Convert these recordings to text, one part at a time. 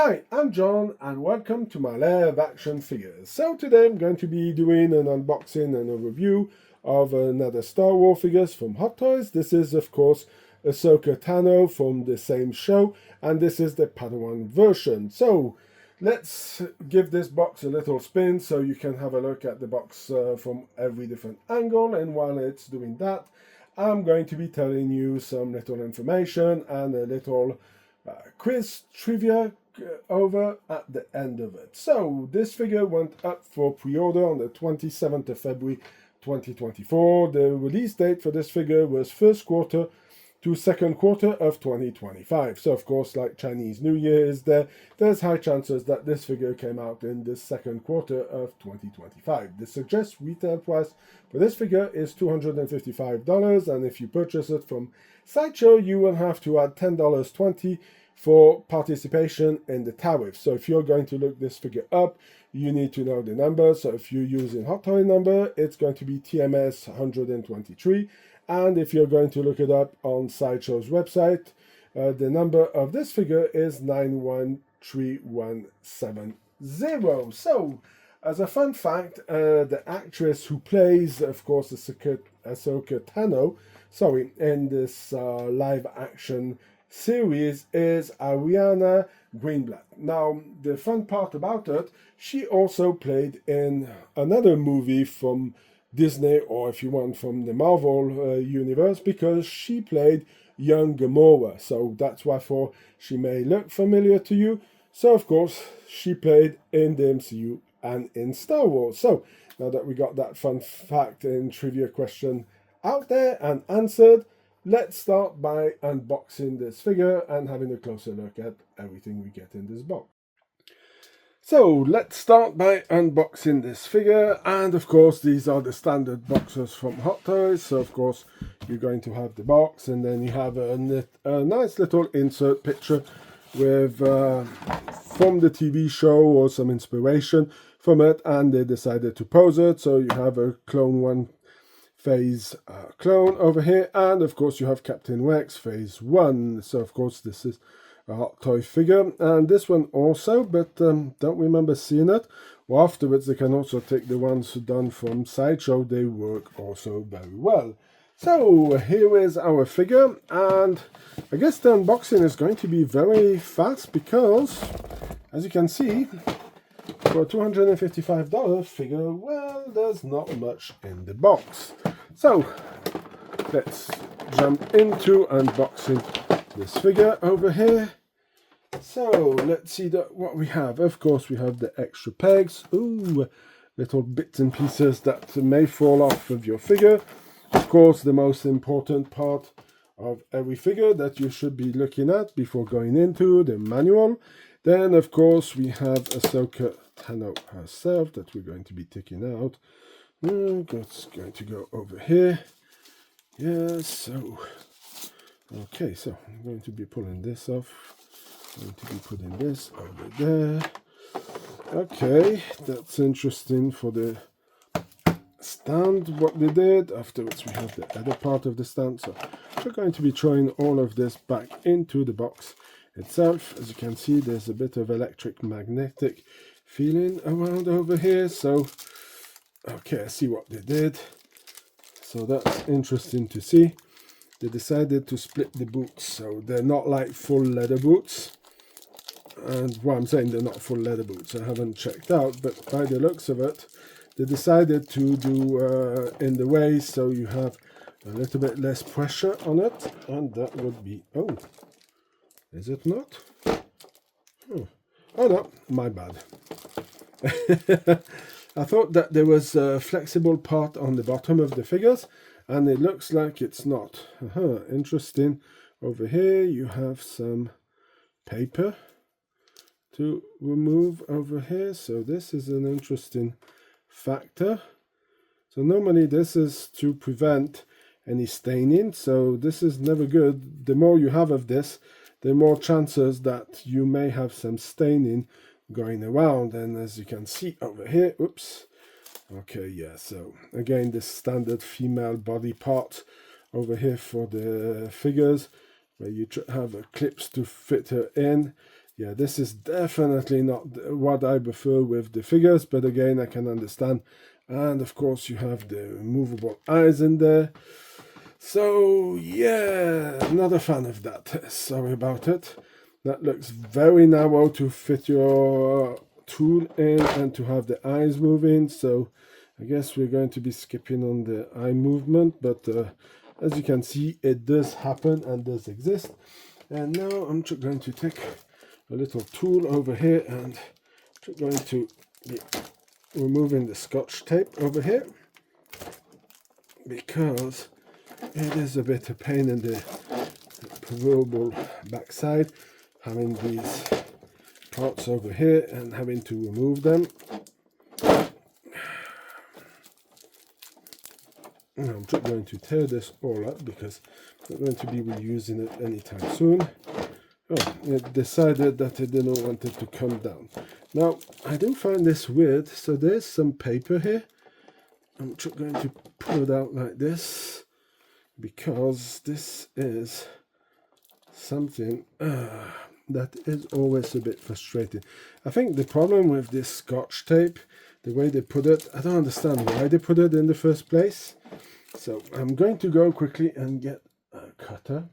Hi, I'm John and welcome to my Lair of Action Figures. So today I'm going to be doing an unboxing and a review of another Star Wars figures from Hot Toys. This is of course Ahsoka Tano from the same show, and this is the Padawan version. So let's give this box a little spin so you can have a look at the box from every different angle, and while it's doing that I'm going to be telling you some little information and a little quiz trivia over at the end of it. So this figure went up for pre-order on the 27th of February 2024. The release date for this figure was first quarter to second quarter of 2025. So of course, like Chinese New Year is there, there's high chances that this figure came out in the second quarter of 2025. The suggested retail price for this figure is $255, and if you purchase it from Sideshow, you will have to add $10.20 for participation in the tariff. So if you're going to look this figure up, you need to know the number. So if you're using Hot Toy number, it's going to be TMS123. And if you're going to look it up on Sideshow's website, the number of this figure is 913170. So, as a fun fact, the actress who plays, of course, Ahsoka Tano, in this live action series is Ariana Greenblatt. Now, the fun part about it, she also played in another movie from Disney, or if you want from the Marvel universe, because she played young Gamora. So that's why she may look familiar to you. So of course she played in the MCU and in Star Wars. So now that we got that fun fact and trivia question out there and answered, let's start by unboxing this figure and having a closer look at everything we get in this box. So let's start by unboxing this figure, and of course these are the standard boxes from Hot Toys. So of course you're going to have the box, and then you have a nice little insert picture with from the TV show or some inspiration from it, and they decided to pose it. So you have a Clone 1 Phase clone over here, and of course you have Captain Rex Phase 1. So of course this is a Hot Toy figure, and this one also, but don't remember seeing it. Well, afterwards they can also take the ones done from Sideshow. They work also very well. So here is our figure, and I guess the unboxing is going to be very fast because, as you can see, for a $255 figure, well, there's not much in the box. So let's jump into unboxing this figure over here. So let's see what we have. Of course we have the extra pegs. Ooh, little bits and pieces that may fall off of your figure. Of course, the most important part of every figure that you should be looking at before going into the manual. Then of course we have Ahsoka Tano herself that we're going to be taking out. That's going to go over here. Yes, so okay, so I'm going to be pulling this off. I'm going to be putting this over there. Okay, that's interesting for the stand, what they did. Afterwards we have the other part of the stand. So we're going to be throwing all of this back into the box itself. As you can see, there's a bit of electric magnetic feeling around over here. So okay, I see what they did. So that's interesting to see. They decided to split the boots, so they're not like full leather boots. And what I'm saying, they're not full leather boots, I haven't checked out, but by the looks of it, they decided to do in the way so you have a little bit less pressure on it, and that would be, oh, is it not? Oh no, my bad. I thought that there was a flexible part on the bottom of the figures, and it looks like it's not. Interesting. Over here you have some paper to remove over here, so this is an interesting factor. So normally this is to prevent any staining, so this is never good. The more you have of this, the more chances that you may have some staining going around. And as you can see over here, oops, okay, yeah, so again this standard female body part over here for the figures, where you have clips to fit her in. yeah, this is definitely not what I prefer with the figures, but again, I can understand. And of course, you have the movable eyes in there. So yeah, not a fan of that. Sorry about it. That looks very narrow to fit your tool in and to have the eyes moving. So I guess we're going to be skipping on the eye movement, but as you can see, it does happen and does exist. And now I'm just going to take a little tool over here and I'm going to be removing the scotch tape over here, because it is a bit of pain in the proverbial backside having these parts over here and having to remove them. And I'm just going to tear this all up because I'm not going to be reusing it anytime soon. Oh, it decided that it didn't want it to come down. Now, I do find this weird. So there's some paper here. I'm just going to pull it out like this, because this is something that is always a bit frustrating. I think the problem with this scotch tape, the way they put it, I don't understand why they put it in the first place. So I'm going to go quickly and get a cutter.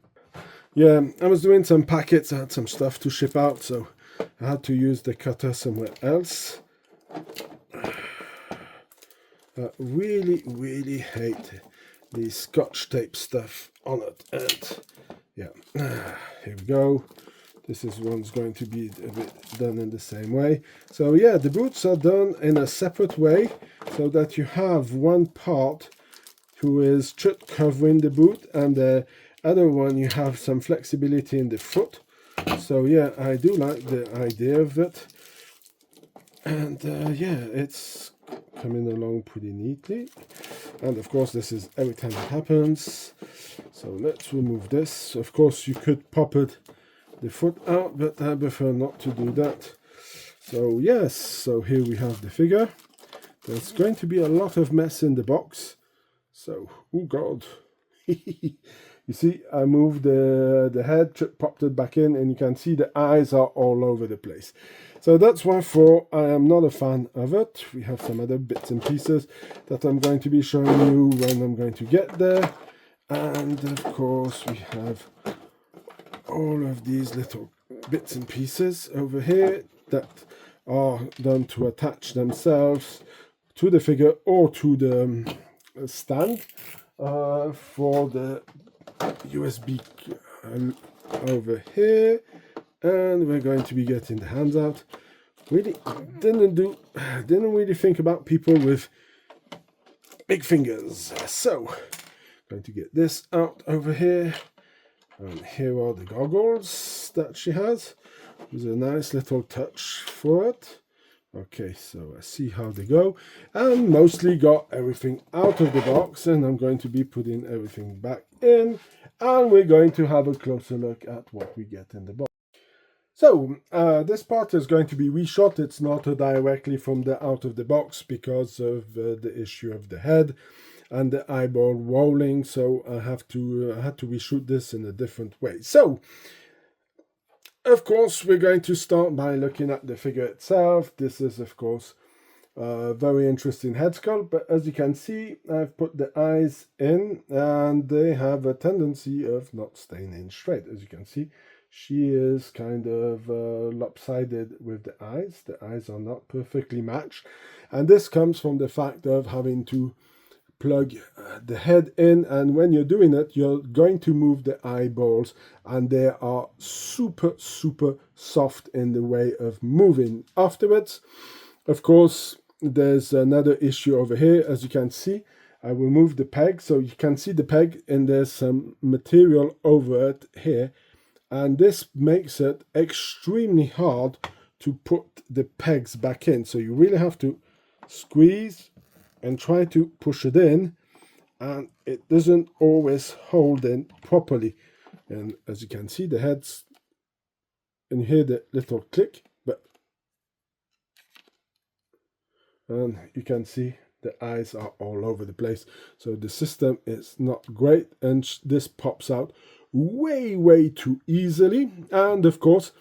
Yeah, I was doing some packets, I had some stuff to ship out, so I had to use the cutter somewhere else. I really hate the scotch tape stuff on it. And yeah, here we go. This is one's going to be a bit done in the same way. So yeah, the boots are done in a separate way so that you have one part who is just covering the boot, and the other one you have some flexibility in the foot. So yeah, I do like the idea of it. And yeah, it's coming along pretty neatly. And of course, this is every time it happens. So let's remove this. Of course, you could pop it the foot out, but I prefer not to do that. So yes, so here we have the figure. There's going to be a lot of mess in the box. So, oh god. You see, I moved the head, popped it back in, and you can see the eyes are all over the place. So that's why I am not a fan of it. We have some other bits and pieces that I'm going to be showing you when I'm going to get there. And of course, we have all of these little bits and pieces over here that are done to attach themselves to the figure or to the stand for the USB over here. And we're going to be getting the hands out. Really didn't really think about people with big fingers. So going to get this out over here. And here are the goggles that she has. There's a nice little touch for it. Okay, so I see how they go. And mostly got everything out of the box, and I'm going to be putting everything back in. And we're going to have a closer look at what we get in the box. So this part is going to be reshot. It's not directly from the out of the box because of the issue of the head and the eyeball rolling. So I had to reshoot this in a different way. So of course we're going to start by looking at the figure itself. This is of course a very interesting head sculpt, but as you can see, I've put the eyes in and they have a tendency of not staying in straight. As you can see, she is kind of lopsided with the eyes. The eyes are not perfectly matched, and this comes from the fact of having to plug the head in, and when you're doing it, you're going to move the eyeballs, and they are super soft in the way of moving afterwards. Of course, there's another issue over here. As you can see, I removed the peg, so you can see the peg, and there's some material over it here, and this makes it extremely hard to put the pegs back in. So you really have to squeeze and try to push it in, and it doesn't always hold in properly. And as you can see, the heads, and you hear the little click, and you can see the eyes are all over the place. So the system is not great, and this pops out way too easily. And of course,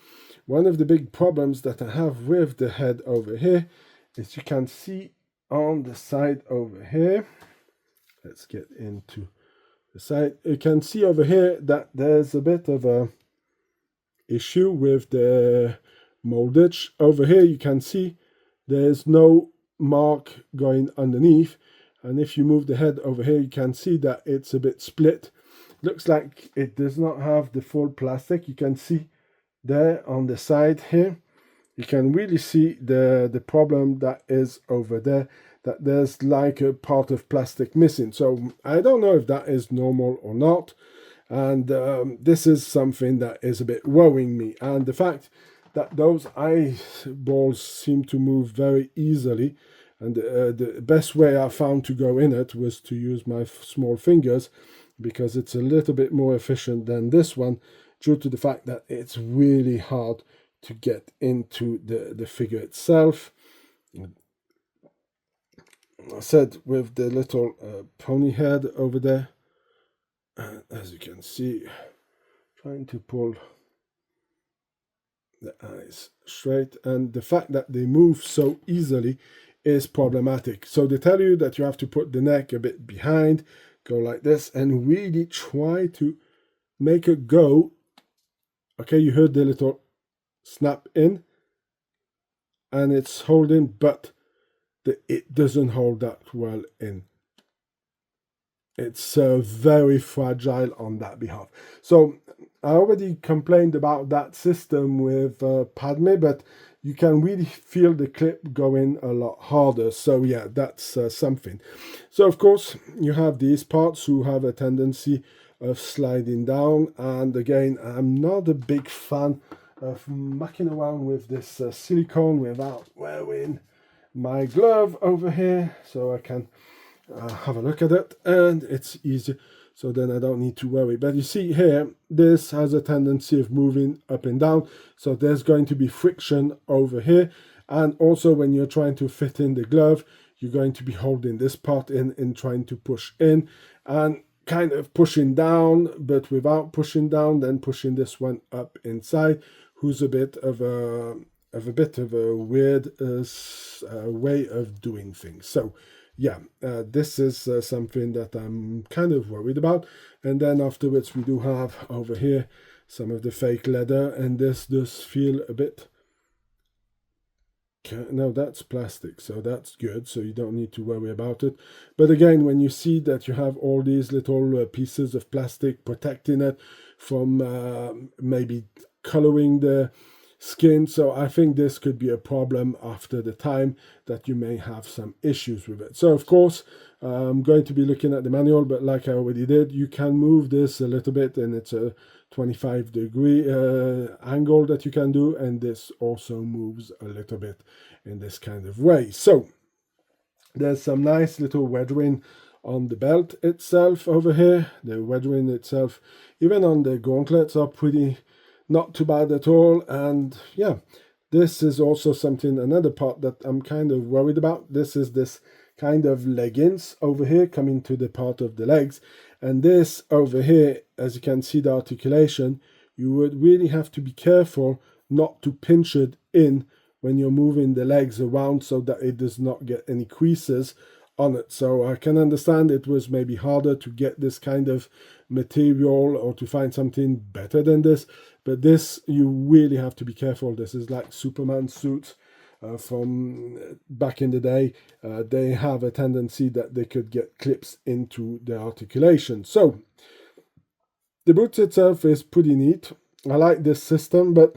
one of the big problems that I have with the head over here is you can see on the side over here, let's get into the side, you can see over here that there's a bit of a issue with the moldage. Over here you can see there's no mark going underneath, and if you move the head over here you can see that it's a bit split. Looks like it does not have the full plastic. You can see there on the side here, you can really see the problem that is over there, that there's like a part of plastic missing. So I don't know if that is normal or not, and this is something that is a bit worrying me. And the fact that those eyeballs seem to move very easily, and the best way I found to go in it was to use my small fingers, because it's a little bit more efficient than this one, due to the fact that it's really hard to get into the figure itself. I said with the little pony head over there, as you can see, trying to pull the eyes straight, and the fact that they move so easily is problematic. So they tell you that you have to put the neck a bit behind, go like this, and really try to make it go. Okay, you heard the little snap in, and it's holding, but it doesn't hold that well in. It's very fragile on that behalf. So I already complained about that system with Padme, but you can really feel the clip going a lot harder. So yeah, that's something. So of course you have these parts who have a tendency of sliding down, and again, I'm not a big fan of mucking around with this silicone without wearing my glove over here, so I can have a look at it, and it's easy, so then I don't need to worry. But you see here, this has a tendency of moving up and down, so there's going to be friction over here. And also when you're trying to fit in the glove, you're going to be holding this part in and trying to push in and kind of pushing down, but without pushing down, then pushing this one up inside, who's a bit of a weird way of doing things. So yeah, this is something that I'm kind of worried about. And then afterwards we do have over here some of the fake leather, and this does feel a bit, no, that's plastic, so that's good, so you don't need to worry about it. But again, when you see that you have all these little pieces of plastic protecting it from maybe coloring the skin, so I think this could be a problem after the time, that you may have some issues with it. So of course I'm going to be looking at the manual, but like I already did, you can move this a little bit, and it's a 25-degree angle that you can do, and this also moves a little bit in this kind of way. So there's some nice little weathering on the belt itself over here. The weathering itself, even on the gauntlets, are pretty not too bad at all. And yeah, this is also something, another part that I'm kind of worried about. This is this kind of leggings over here coming to the part of the legs, and this over here, as you can see the articulation, you would really have to be careful not to pinch it in when you're moving the legs around, so that it does not get any creases on it. So I can understand it was maybe harder to get this kind of material, or to find something better than this, but this, you really have to be careful. This is like Superman suits from back in the day. They have a tendency that they could get clips into the articulation. So the boots itself is pretty neat. I like this system, but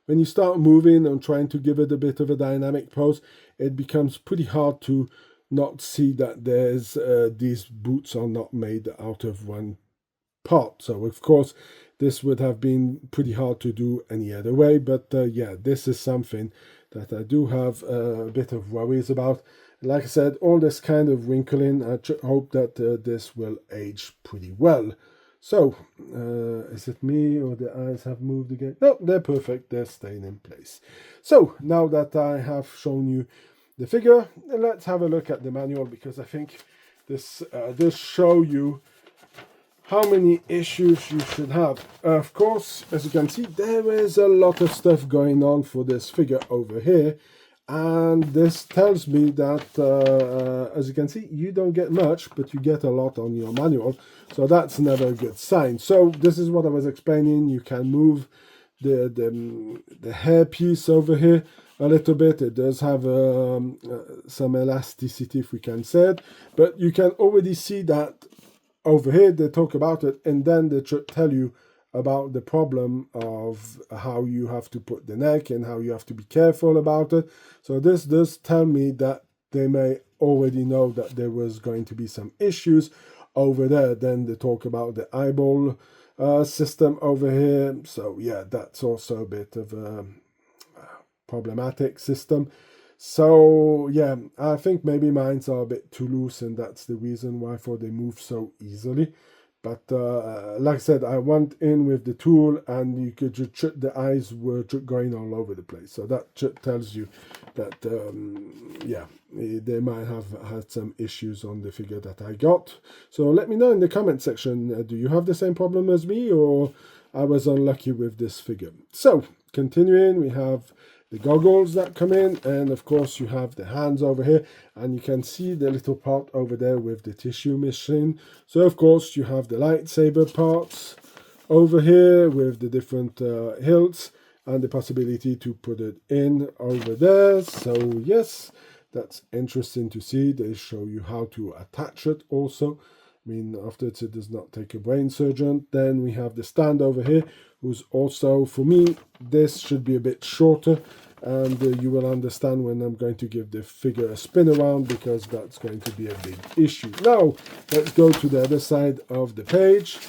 when you start moving and trying to give it a bit of a dynamic pose, it becomes pretty hard to not see that there's these boots are not made out of one part. So of course this would have been pretty hard to do any other way, but yeah, this is something that I do have a bit of worries about. Like I said, all this kind of wrinkling, I hope that this will age pretty well. So is it me, or the eyes have moved again? No, they're perfect, they're staying in place. So now that I have shown you the figure, let's have a look at the manual, because I think this does show you how many issues you should have. Of course, as you can see, there is a lot of stuff going on for this figure over here, and this tells me that as you can see, you don't get much, but you get a lot on your manual, so that's never a good sign. So this is what I was explaining. You can move the hair piece over here a little bit. It does have some elasticity, if we can say it, but you can already see that over here they talk about it, and then they tell you about the problem of how you have to put the neck and how you have to be careful about it. So this does tell me that they may already know that there was going to be some issues over there. Then they talk about the eyeball system over here. So yeah, that's also a bit of a problematic system. So yeah, I think maybe mines are a bit too loose, and that's the reason why they move so easily. But like I said, I went in with the tool, and you could just the eyes were going all over the place. So that tells you that yeah, they might have had some issues on the figure that I got. So let me know in the comment section, do you have the same problem as me, or I was unlucky with this figure? So continuing, we have the goggles that come in, and of course you have the hands over here, and you can see the little part over there with the tissue machine. So of course you have the lightsaber parts over here with the different hilts and the possibility to put it in over there. So yes, that's interesting to see. They show you how to attach it also. I mean, afterwards it does not take a brain surgeon. Then we have the stand over here, who's also, for me, this should be a bit shorter, and you will understand when I'm going to give the figure a spin around, because that's going to be a big issue. Now, let's go to the other side of the page,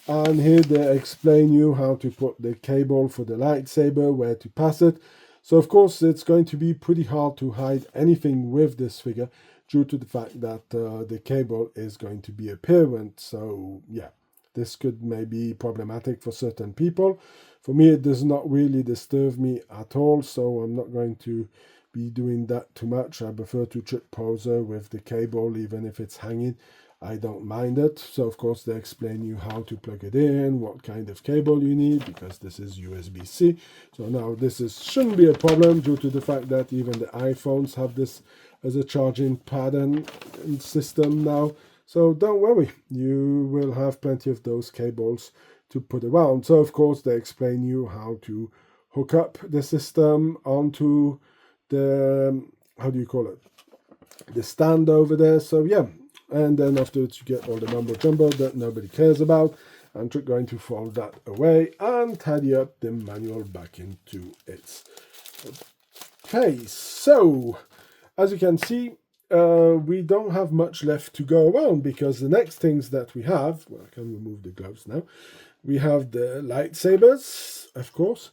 and here they explain you how to put the cable for the lightsaber, where to pass it. So of course it's going to be pretty hard to hide anything with this figure, due to the fact that the cable is going to be apparent. So yeah, this could maybe be problematic for certain people. For me, it does not really disturb me at all, so I'm not going to be doing that too much. I prefer to trick poser with the cable, even if it's hanging. I don't mind it. So of course they explain you how to plug it in, what kind of cable you need, because this is USB-C. So now this shouldn't be a problem, due to the fact that even the iPhones have this as a charging pattern system now. So don't worry, you will have plenty of those cables to put around. So of course they explain you how to hook up the system onto the, how do you call it, the stand over there. So yeah, and then afterwards you get all the mumbo jumbo that nobody cares about. I'm going to fold that away and tidy up the manual back into its place. So as you can see, we don't have much left to go around, because the next things that we have, well, I can remove the gloves now. We have the lightsabers, of course.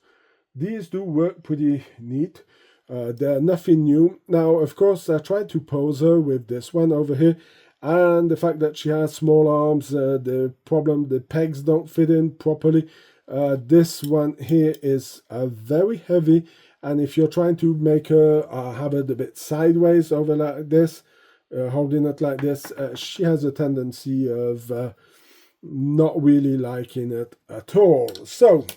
These do work pretty neat. They're nothing new. Now, of course, I tried to pose her with this one over here, and the fact that she has small arms, the problem, the pegs don't fit in properly. This one here is very heavy, and if you're trying to make her have it a bit sideways over like this, holding it like this, she has a tendency of not really liking it at all. So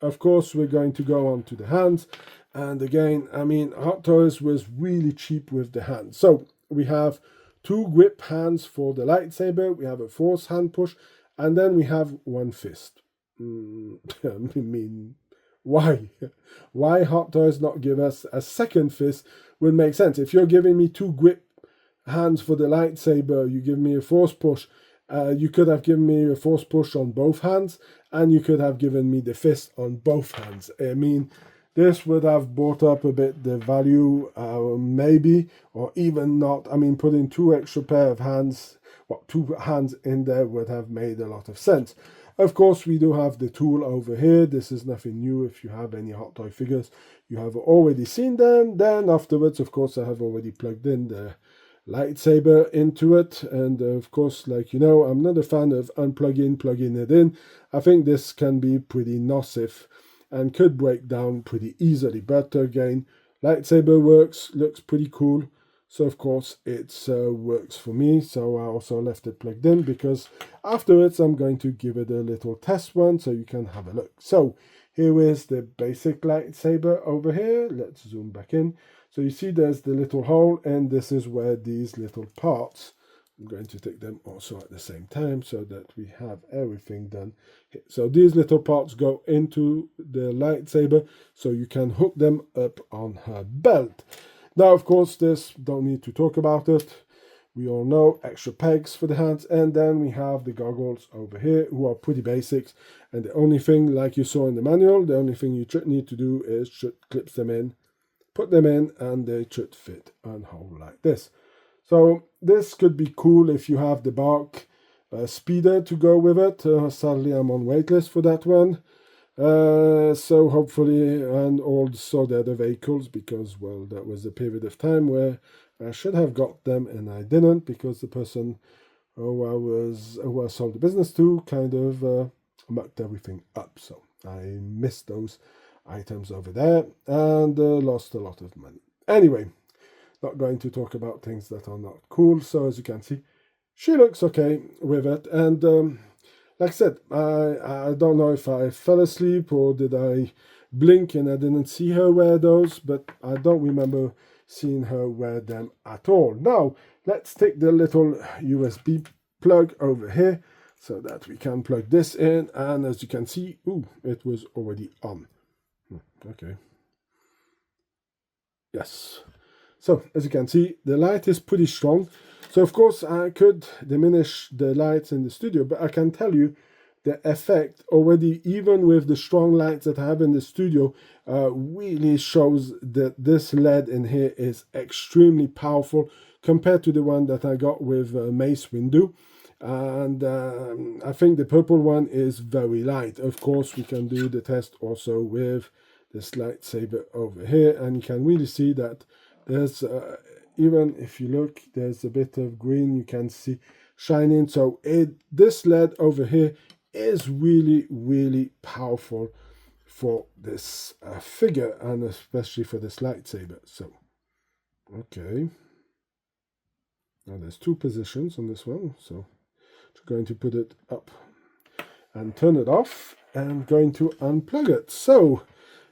of course we're going to go on to the hands, and again, I mean, Hot Toys was really cheap with the hands. So we have 2 grip hands for the lightsaber, we have a force hand push, and then we have 1 fist. I mean, why? Why Hot Toys not give us a second fist would make sense. If you're giving me 2 grip hands for the lightsaber, you give me a force push, you could have given me a force push on both hands, and you could have given me the fist on both hands. I mean, this would have brought up a bit the value, maybe, or even not. I mean, putting 2 extra pair of hands, well, 2 hands in there would have made a lot of sense. Of course, we do have the tool over here. This is nothing new. If you have any Hot Toy figures, you have already seen them. Then afterwards, of course, I have already plugged in the lightsaber into it, and of course, like you know, I'm not a fan of unplugging, plugging it in. I think this can be pretty nocive and could break down pretty easily, but again, lightsaber works, looks pretty cool. So of course it works for me, so I also left it plugged in because afterwards I'm going to give it a little test one so you can have a look. So here is the basic lightsaber over here. Let's zoom back in. So you see there's the little hole, and this is where these little parts, I'm going to take them also at the same time so that we have everything done here. So these little parts go into the lightsaber so you can hook them up on her belt. Now, of course, this don't need to talk about it. We all know extra pegs for the hands, and then we have the goggles over here, who are pretty basics. And the only thing, like you saw in the manual, the only thing you need to do is clip them in, put them in, and they should fit and hold like this. So this could be cool if you have the bark speeder to go with it. Sadly, I'm on waitlist for that one. So hopefully, and also the other vehicles, because, well, that was a period of time where I should have got them and I didn't, because the person who I sold the business to kind of mucked everything up. So I missed those items over there and lost a lot of money. Anyway, not going to talk about things that are not cool. So as you can see, she looks okay with it. And like I said, I don't know if I fell asleep or did I blink and I didn't see her wear those, but I don't remember seeing her wear them at all. Now, let's take the little USB plug over here so that we can plug this in. And as you can see, it was already on. Okay. Yes. So, as you can see, the light is pretty strong. So, of course, I could diminish the lights in the studio, but I can tell you the effect already, even with the strong lights that I have in the studio, really shows that this LED in here is extremely powerful compared to the one that I got with Mace Windu. And I think the purple one is very light. Of course, we can do the test also with this lightsaber over here, and you can really see that there's even if you look, there's a bit of green you can see shining. So this LED over here is really, really powerful for this figure, and especially for this lightsaber. So okay, now there's two positions on this one, so I'm going to put it up and turn it off, and going to unplug it. So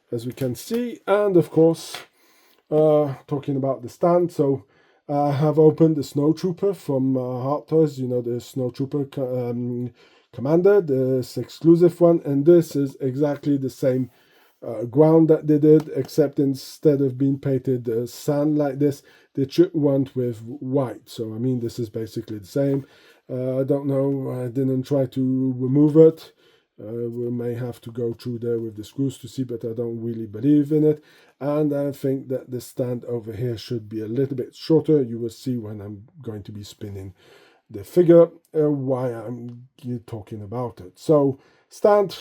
as we can see, and of course, talking about the stand, so I have opened the Snowtrooper from Hot Toys, you know, the Snowtrooper Commander, this exclusive one, and this is exactly the same ground that they did, except instead of being painted sand like this, they went with white. So I mean, this is basically the same. I don't know, I didn't try to remove it. We may have to go through there with the screws to see, but I don't really believe in it. And I think that the stand over here should be a little bit shorter. You will see when I'm going to be spinning the figure why I'm talking about it. So stand,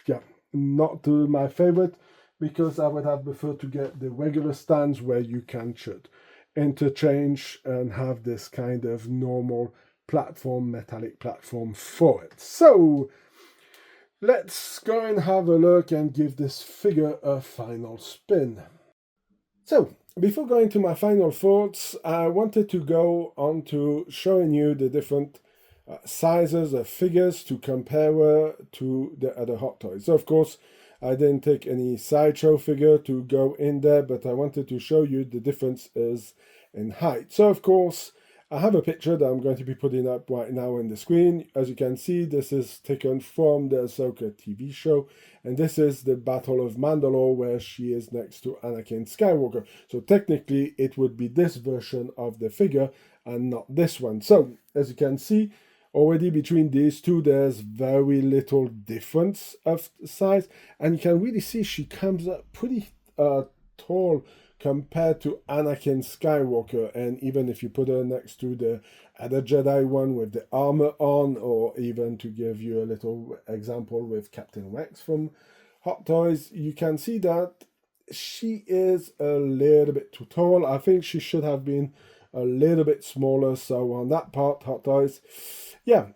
yeah, not my favorite, because I would have preferred to get the regular stands where you can should interchange and have this kind of normal platform, metallic platform for it. So let's go and have a look and give this figure a final spin. So, before going to my final thoughts, I wanted to go on to showing you the different sizes of figures to compare to the other Hot Toys. So, of course, I didn't take any Sideshow figure to go in there, but I wanted to show you the differences in height. So, of course, I have a picture that I'm going to be putting up right now on the screen. As you can see, this is taken from the Ahsoka TV show, and this is the Battle of Mandalore, where she is next to Anakin Skywalker. So technically, it would be this version of the figure and not this one. So, as you can see, already between these two, there's very little difference of size, and you can really see she comes up pretty tall compared to Anakin Skywalker. And even if you put her next to the other Jedi one with the armor on, or even to give you a little example with Captain Rex from Hot Toys, you can see that she is a little bit too tall. I think she should have been a little bit smaller. So on that part, Hot Toys, yeah,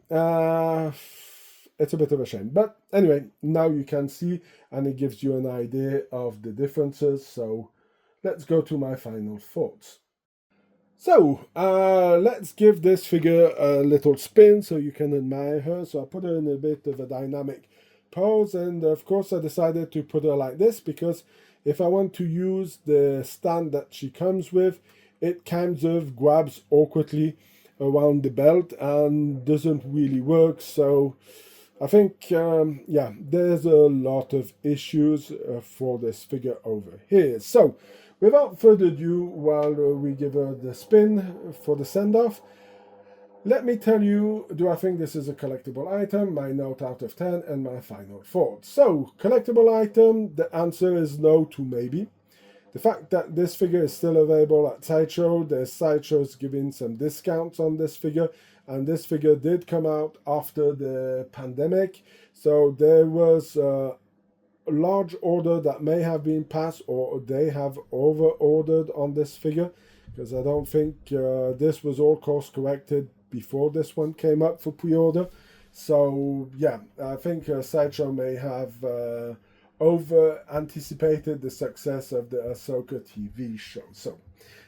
it's a bit of a shame. But anyway, now you can see, and it gives you an idea of the differences. So let's go to my final thoughts. So, let's give this figure a little spin so you can admire her. So I put her in a bit of a dynamic pose, and of course I decided to put her like this because if I want to use the stand that she comes with, it kind of grabs awkwardly around the belt and doesn't really work. So I think, yeah, there's a lot of issues for this figure over here. So, without further ado, while we give her the spin for the send-off, let me tell you, do I think this is a collectible item, my note out of 10, and my final thoughts. So, collectible item, the answer is no to maybe. The fact that this figure is still available at Sideshow, there's Sideshow's giving some discounts on this figure, and this figure did come out after the pandemic, so there was a large order that may have been passed, or they have over ordered on this figure, because I don't think this was all course corrected before this one came up for pre-order. So yeah, I think Sideshow may have over anticipated the success of the Ahsoka TV show. So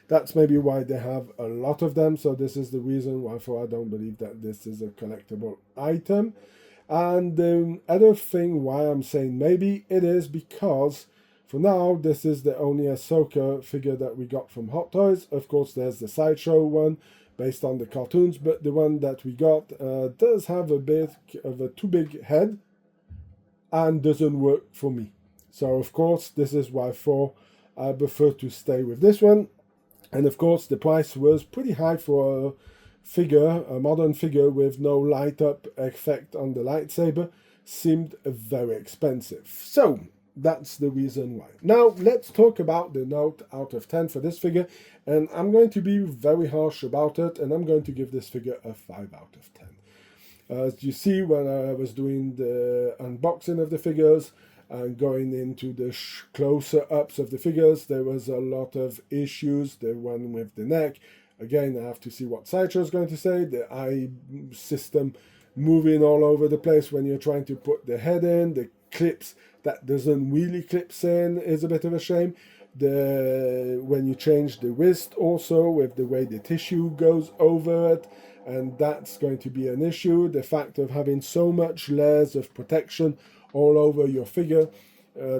that's maybe why they have a lot of them. So this is the reason why I don't believe that this is a collectible item. And the other thing why I'm saying maybe it is because for now this is the only Ahsoka figure that we got from Hot Toys. Of course there's the Sideshow one based on the cartoons, but the one that we got does have a bit of a too big head and doesn't work for me. So of course this is why I prefer to stay with this one. And of course the price was pretty high for a figure, a modern figure with no light up effect on the lightsaber. Seemed very expensive. So that's the reason why. Now let's talk about the note out of 10 for this figure, and I'm going to be very harsh about it, and I'm going to give this figure a 5 out of 10. As you see, when I was doing the unboxing of the figures and going into the closer ups of the figures, there was a lot of issues. The one with the neck, again, I have to see what Sideshow is going to say. The eye system moving all over the place when you're trying to put the head in. The clips that doesn't really clips in is a bit of a shame. When you change the wrist also with the way the tissue goes over it, and that's going to be an issue. The fact of having so much layers of protection all over your figure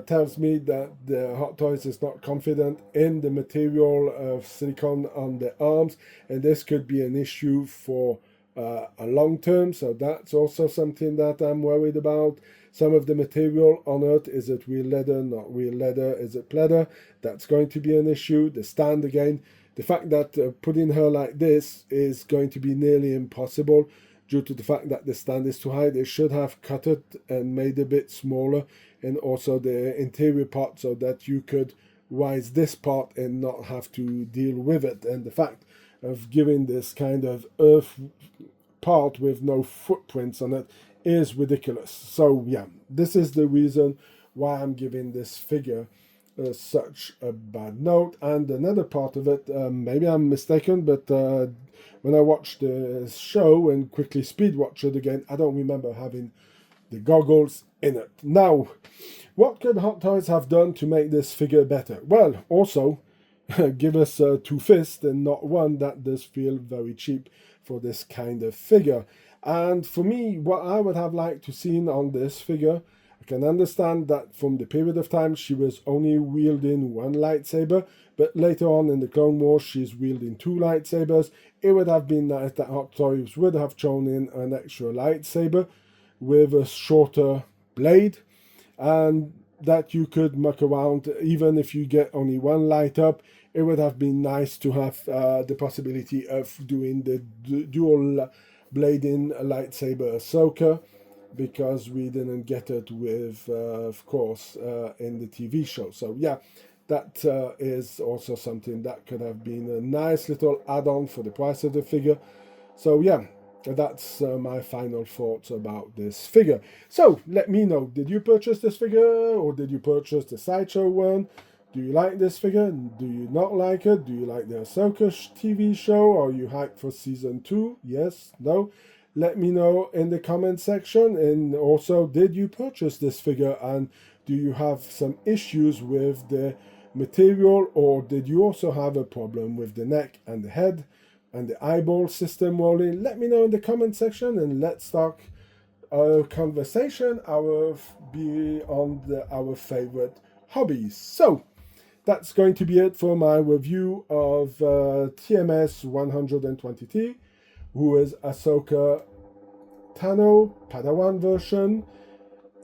tells me that the Hot Toys is not confident in the material of silicone on the arms, and this could be an issue for a long term. So that's also something that I'm worried about. Some of the material on it, is it real leather, not real leather, is it pleather? That's going to be an issue. The stand again, the fact that putting her like this is going to be nearly impossible due to the fact that the stand is too high. They should have cut it and made it a bit smaller, and also the interior part, so that you could rise this part and not have to deal with it. And the fact of giving this kind of earth part with no footprints on it is ridiculous. So yeah, this is the reason why I'm giving this figure such a bad note. And another part of it, maybe I'm mistaken, but when I watched the show and quickly speed watched it again, I don't remember having the goggles in it. Now, what could Hot Toys have done to make this figure better? Well, also give us two fists and not one. That does feel very cheap for this kind of figure. And for me, what I would have liked to seen on this figure, I can understand that from the period of time she was only wielding one lightsaber, but later on in the Clone Wars she's wielding two lightsabers. It would have been nice that Hot Toys would have thrown in an extra lightsaber with a shorter blade, and that you could muck around. Even if you get only one light up, it would have been nice to have the possibility of doing the dual blading lightsaber Ahsoka, because we didn't get it with, of course, in the TV show. So yeah, that is also something that could have been a nice little add-on for the price of the figure. So yeah, that's my final thoughts about this figure. So let me know, did you purchase this figure, or did you purchase the Sideshow one? Do you like this figure? Do you not like it? Do you like the Ahsoka TV show? Are you hyped for season 2? Yes? No? Let me know in the comment section. And also, did you purchase this figure, and do you have some issues with the material, or did you also have a problem with the neck and the head and the eyeball system rolling? Let me know in the comment section, and let's start a conversation our favorite hobbies. So that's going to be it for my review of TMS123, who is Ahsoka Tano Padawan version.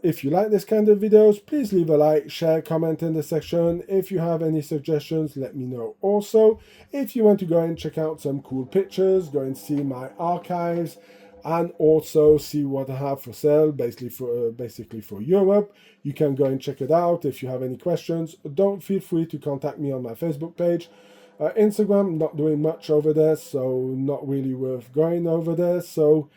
If you like this kind of videos, please leave a like, share, comment in the section. If you have any suggestions, let me know also. If you want to go and check out some cool pictures, go and see my archives, and also see what I have for sale, basically for Europe. You can go and check it out. If you have any questions, don't feel free to contact me on my Facebook page. Instagram, not doing much over there, so not really worth going over there. So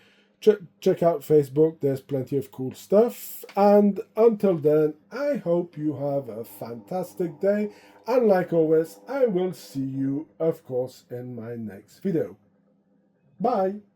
check out Facebook, there's plenty of cool stuff. And until then, I hope you have a fantastic day. And like always, I will see you, of course, in my next video. Bye!